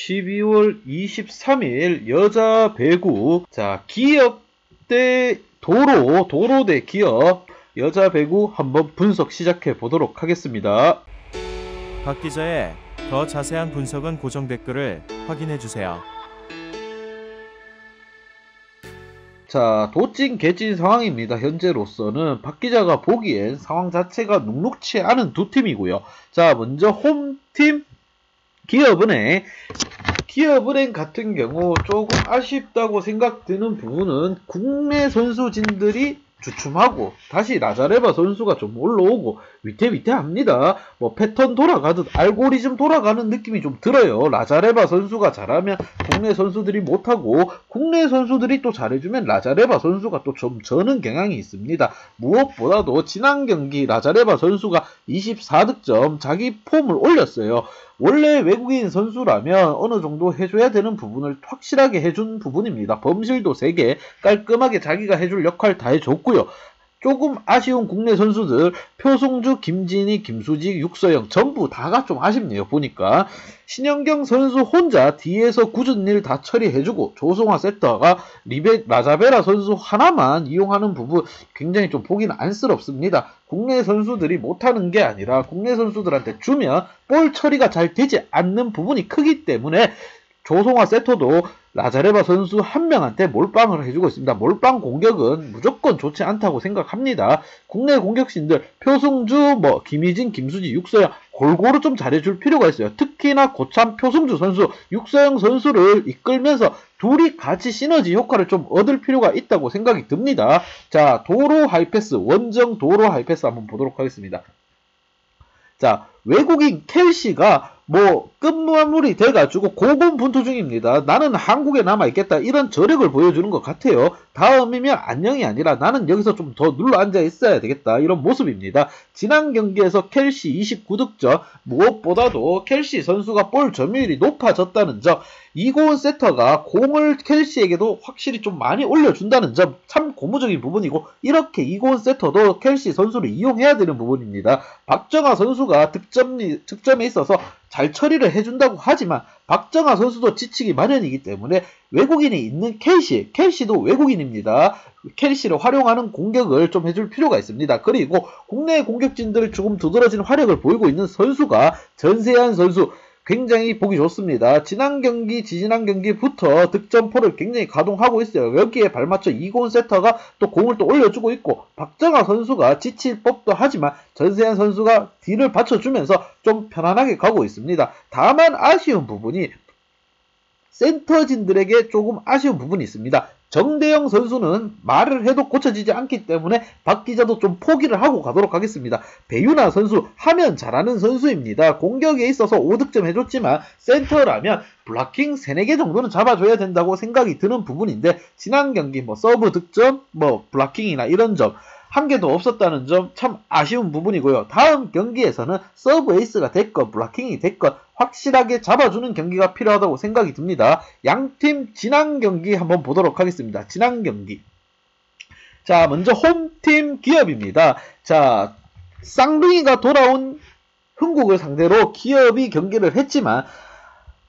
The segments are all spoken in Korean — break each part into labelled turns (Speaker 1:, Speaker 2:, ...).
Speaker 1: 12월 23일 여자 배구, 자, 기업 대 도로 대 기업, 여자 배구 한번 분석 시작해 보도록 하겠습니다.
Speaker 2: 박 기자의 더 자세한 분석은 고정 댓글을 확인해 주세요.
Speaker 1: 자, 도찐 개찐 상황입니다. 현재로서는 박 기자가 보기엔 상황 자체가 눅눅치 않은 두 팀이고요. 자, 먼저 홈팀 기업은행 같은 경우 조금 아쉽다고 생각드는 부분은 국내 선수진들이 주춤하고 다시 라자레바 선수가 좀 올라오고 위태위태합니다. 뭐 패턴 돌아가듯 알고리즘 돌아가는 느낌이 좀 들어요. 라자레바 선수가 잘하면 국내 선수들이 못하고 국내 선수들이 또 잘해주면 라자레바 선수가 또 좀 저는 경향이 있습니다. 무엇보다도 지난 경기 라자레바 선수가 24득점 자기 폼을 올렸어요. 원래 외국인 선수라면 어느 정도 해줘야 되는 부분을 확실하게 해준 부분입니다. 범실도 3개 깔끔하게 자기가 해줄 역할 다 해줬고요. 조금 아쉬운 국내 선수들 표승주, 김진희, 김수지, 육서영 전부 다가 좀 아쉽네요. 보니까 신현경 선수 혼자 뒤에서 굳은 일 다 처리해주고 조성화 세터가 라자베라 선수 하나만 이용하는 부분 굉장히 좀 보기는 안쓰럽습니다. 국내 선수들이 못하는 게 아니라 국내 선수들한테 주면 볼 처리가 잘 되지 않는 부분이 크기 때문에 조성화 세터도 라자레바 선수 한 명한테 몰빵을 해주고 있습니다. 몰빵 공격은 무조건 좋지 않다고 생각합니다. 국내 공격신들 표승주, 김희진, 김수지, 육서영 골고루 좀 잘해줄 필요가 있어요. 특히나 고참 표승주 선수, 육서영 선수를 이끌면서 둘이 같이 시너지 효과를 좀 얻을 필요가 있다고 생각이 듭니다. 자, 도로 하이패스, 원정 도로 하이패스 한번 보도록 하겠습니다. 자, 외국인 켈시가 끝마무리 돼가지고 고군분투 중입니다. 나는 한국에 남아있겠다 이런 저력을 보여주는 것 같아요. 다음이면 안녕이 아니라 나는 여기서 좀 더 눌러 앉아 있어야 되겠다 이런 모습입니다. 지난 경기에서 켈시 29득점, 무엇보다도 켈시 선수가 볼 점유율이 높아졌다는 점, 이고은 세터가 공을 켈시에게도 확실히 좀 많이 올려준다는 점 참 고무적인 부분이고, 이렇게 이고은 세터도 켈시 선수를 이용해야 되는 부분입니다. 박정아 선수가 득점에 있어서 잘 처리를 해준다고 하지만 박정아 선수도 지치기 마련이기 때문에 외국인이 있는 켈시도 외국인입니다. 켈시를 활용하는 공격을 좀 해줄 필요가 있습니다. 그리고 국내 공격진들 조금 두드러진 화력을 보이고 있는 선수가 전세한 선수, 굉장히 보기 좋습니다. 지난 경기부터 득점포를 굉장히 가동하고 있어요. 여기에 발맞춰 이고은 세터가 또 공을 또 올려주고 있고, 박정아 선수가 지칠 법도 하지만 전세현 선수가 뒤를 받쳐주면서 좀 편안하게 가고 있습니다. 다만 아쉬운 부분이 센터진들에게 조금 아쉬운 부분이 있습니다. 정대영 선수는 말을 해도 고쳐지지 않기 때문에 박 기자도 좀 포기를 하고 가도록 하겠습니다. 배윤아 선수 하면 잘하는 선수입니다. 공격에 있어서 5득점 해줬지만 센터라면 블락킹 3-4개 정도는 잡아줘야 된다고 생각이 드는 부분인데, 지난 경기 서브 득점, 블락킹이나 이런 점 한 개도 없었다는 점 참 아쉬운 부분이고요. 다음 경기에서는 서브 에이스가 됐건 블락킹이 됐건 확실하게 잡아주는 경기가 필요하다고 생각이 듭니다. 양팀 지난 경기 한번 보도록 하겠습니다. 지난 경기. 자, 먼저 홈팀 기업입니다. 자, 쌍둥이가 돌아온 흥국을 상대로 기업이 경기를 했지만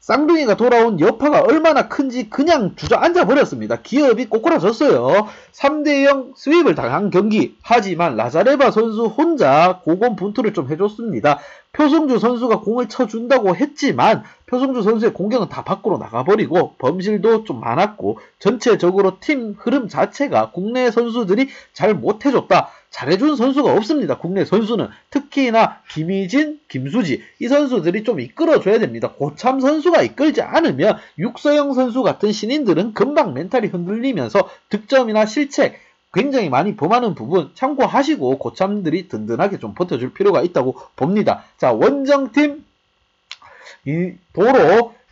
Speaker 1: 쌍둥이가 돌아온 여파가 얼마나 큰지 그냥 주저앉아 버렸습니다. 기업이 꼬꾸라졌어요. 3-0 스윕을 당한 경기. 하지만 라자레바 선수 혼자 고군분투를 좀 해줬습니다. 표승주 선수가 공을 쳐준다고 했지만 표승주 선수의 공격은 다 밖으로 나가버리고 범실도 좀 많았고, 전체적으로 팀 흐름 자체가 국내 선수들이 잘 못해줬다. 잘해준 선수가 없습니다. 국내 선수는 특히나 김희진, 김수지 이 선수들이 좀 이끌어줘야 됩니다. 고참 선수가 이끌지 않으면 육서영 선수 같은 신인들은 금방 멘탈이 흔들리면서 득점이나 실책 굉장히 많이 범하는 부분 참고하시고 고참들이 든든하게 좀 버텨줄 필요가 있다고 봅니다. 자, 원정팀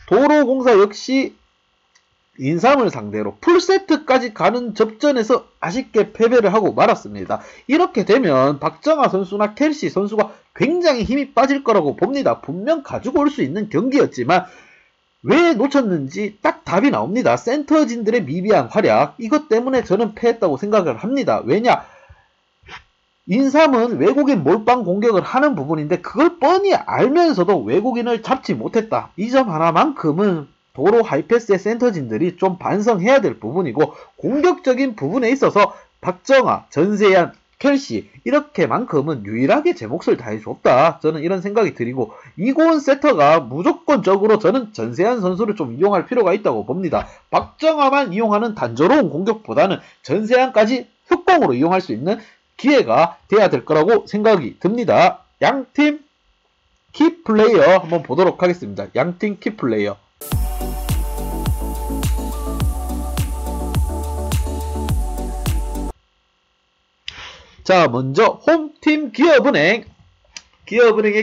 Speaker 1: 도로공사 역시 인삼을 상대로 풀세트까지 가는 접전에서 아쉽게 패배를 하고 말았습니다. 이렇게 되면 박정아 선수나 켈시 선수가 굉장히 힘이 빠질 거라고 봅니다. 분명 가지고 올 수 있는 경기였지만 왜 놓쳤는지 딱 답이 나옵니다. 센터진들의 미비한 활약, 이것 때문에 저는 패했다고 생각을 합니다. 왜냐? 인삼은 외국인 몰빵 공격을 하는 부분인데 그걸 뻔히 알면서도 외국인을 잡지 못했다. 이 점 하나만큼은 도로 하이패스의 센터진들이 좀 반성해야 될 부분이고, 공격적인 부분에 있어서 박정아, 전세현, 켈시 이렇게만큼은 유일하게 제 몫을 다해줬다. 저는 이런 생각이 들이고, 이고은 세터가 무조건적으로 저는 전세현 선수를 좀 이용할 필요가 있다고 봅니다. 박정아만 이용하는 단조로운 공격보다는 전세현까지 흑공으로 이용할 수 있는 기회가 돼야 될 거라고 생각이 듭니다. 양팀 키플레이어 한번 보도록 하겠습니다. 양팀 키플레이어. 자, 먼저 홈팀 기업은행의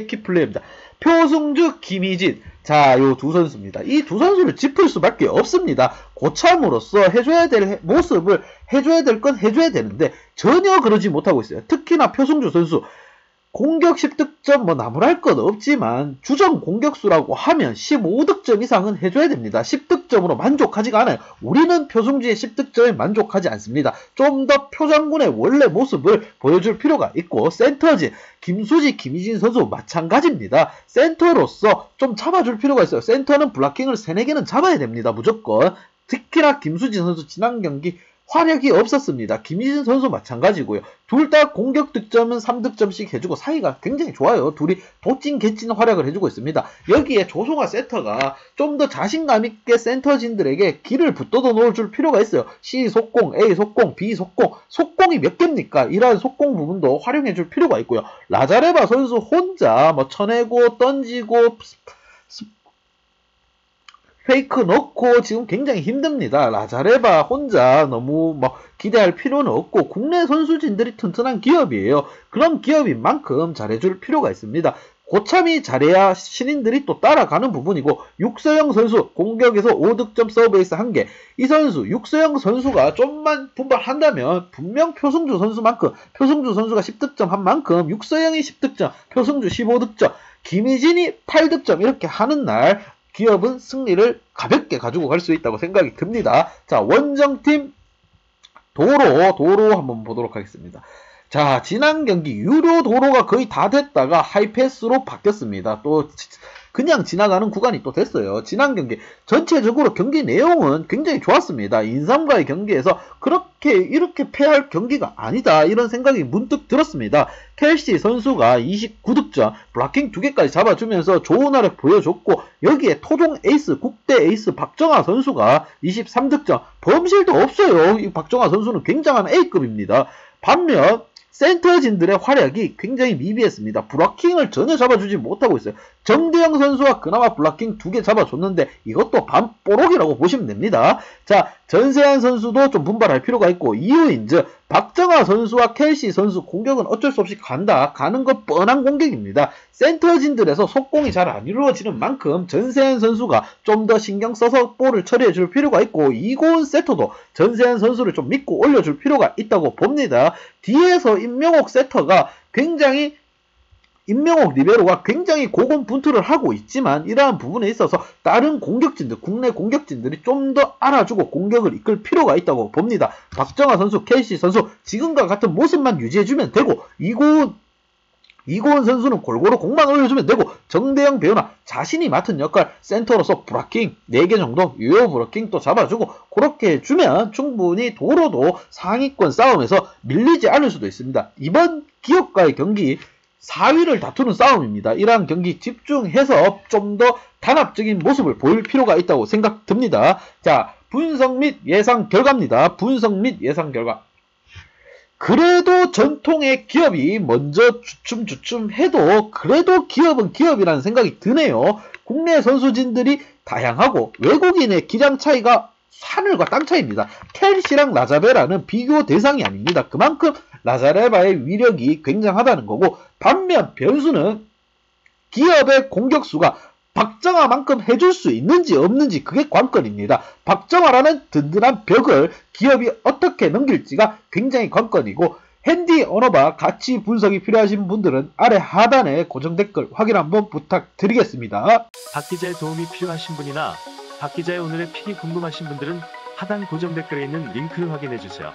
Speaker 1: 키플레이어입니다. 표승주, 김희진. 자, 요 두 선수입니다. 이 두 선수를 짚을 수밖에 없습니다. 고참으로서 해줘야 될 모습을 해줘야 될 건 해줘야 되는데 전혀 그러지 못하고 있어요. 특히나 표승주 선수 공격 10득점 나무랄 것 없지만 주전 공격수라고 하면 15득점 이상은 해줘야 됩니다. 10득점으로 만족하지가 않아요. 우리는 표승주의 10득점에 만족하지 않습니다. 좀 더 표장군의 원래 모습을 보여줄 필요가 있고, 센터진 김수지, 김희진 선수 마찬가지입니다. 센터로서 좀 잡아줄 필요가 있어요. 센터는 블락킹을 3-4개는 잡아야 됩니다. 무조건. 특히나 김수진 선수 지난 경기 활약이 없었습니다. 김희진 선수 마찬가지고요. 둘 다 공격 득점은 3득점씩 해주고 사이가 굉장히 좋아요. 둘이 도찐 개찐 활약을 해주고 있습니다. 여기에 조성아 세터가 좀 더 자신감 있게 센터진들에게 길을 붙어도 놓아줄 필요가 있어요. C 속공, A 속공, B 속공, 속공이 몇 개입니까? 이러한 속공 부분도 활용해줄 필요가 있고요. 라자레바 선수 혼자 쳐내고 던지고 페이크 넣고 지금 굉장히 힘듭니다. 라자레바 혼자 너무 기대할 필요는 없고, 국내 선수진들이 튼튼한 기업이에요. 그런 기업인 만큼 잘해줄 필요가 있습니다. 고참이 잘해야 신인들이 또 따라가는 부분이고, 육서영 선수 공격에서 5득점 서브에이스 1개. 이 선수 육서영 선수가 좀만 분발한다면 분명 표승주 선수만큼, 표승주 선수가 10득점 한 만큼 육서영이 10득점, 표승주 15득점, 김희진이 8득점 이렇게 하는 날 기업은 승리를 가볍게 가지고 갈 수 있다고 생각이 듭니다. 자, 원정팀 도로 한번 보도록 하겠습니다. 자, 지난 경기 유료 도로가 거의 다 됐다가 하이패스로 바뀌었습니다. 또 그냥 지나가는 구간이 또 됐어요. 지난 경기 전체적으로 경기 내용은 굉장히 좋았습니다. 인삼과의 경기에서 이렇게 패할 경기가 아니다, 이런 생각이 문득 들었습니다. 켈시 선수가 29득점, 블락킹 2개까지 잡아주면서 좋은 활약 보여줬고, 여기에 토종 에이스, 국대 에이스 박정아 선수가 23득점, 범실도 없어요. 이 박정아 선수는 굉장한 A급입니다. 반면 센터진들의 활약이 굉장히 미비했습니다. 블락킹을 전혀 잡아주지 못하고 있어요. 정대영 선수가 그나마 블락킹 2개 잡아줬는데 이것도 반뽀록이라고 보시면 됩니다. 자, 전세한 선수도 좀 분발할 필요가 있고, 이유인 즉 박정아 선수와 켈시 선수 공격은 어쩔 수 없이 가는 것 뻔한 공격입니다. 센터진들에서 속공이 잘 안 이루어지는 만큼 전세한 선수가 좀 더 신경 써서 볼을 처리해 줄 필요가 있고, 이고은 세터도 전세한 선수를 좀 믿고 올려줄 필요가 있다고 봅니다. 뒤에서 임명옥 리베로가 굉장히 고군분투를 하고 있지만, 이러한 부분에 있어서 다른 공격진들, 국내 공격진들이 좀 더 알아주고 공격을 이끌 필요가 있다고 봅니다. 박정아 선수, 켈시 선수 지금과 같은 모습만 유지해주면 되고, 이고은 선수는 골고루 공만 올려주면 되고, 정대영 배우나 자신이 맡은 역할 센터로서 브라킹 4개 정도 유효 브라킹 또 잡아주고, 그렇게 해주면 충분히 도로도 상위권 싸움에서 밀리지 않을 수도 있습니다. 이번 기업과의 경기 4위를 다투는 싸움입니다. 이러한 경기 집중해서 좀 더 단합적인 모습을 보일 필요가 있다고 생각됩니다. 자, 분석 및 예상 결과입니다. 분석 및 예상 결과. 그래도 전통의 기업이 먼저 주춤 해도 그래도 기업은 기업이라는 생각이 드네요. 국내 선수진들이 다양하고 외국인의 기량 차이가 하늘과 땅 차이입니다. 켈시랑 라자베라는 비교 대상이 아닙니다. 그만큼 라자레바의 위력이 굉장하다는 거고, 반면 변수는 기업의 공격수가 박정아만큼 해줄 수 있는지 없는지, 그게 관건입니다. 박정아라는 든든한 벽을 기업이 어떻게 넘길지가 굉장히 관건이고, 핸디 언어바 같이 분석이 필요하신 분들은 아래 하단에 고정 댓글 확인 한번 부탁드리겠습니다.
Speaker 2: 박 기자의 도움이 필요하신 분이나 박 기자의 오늘의 픽이 궁금하신 분들은 하단 고정 댓글에 있는 링크를 확인해 주세요.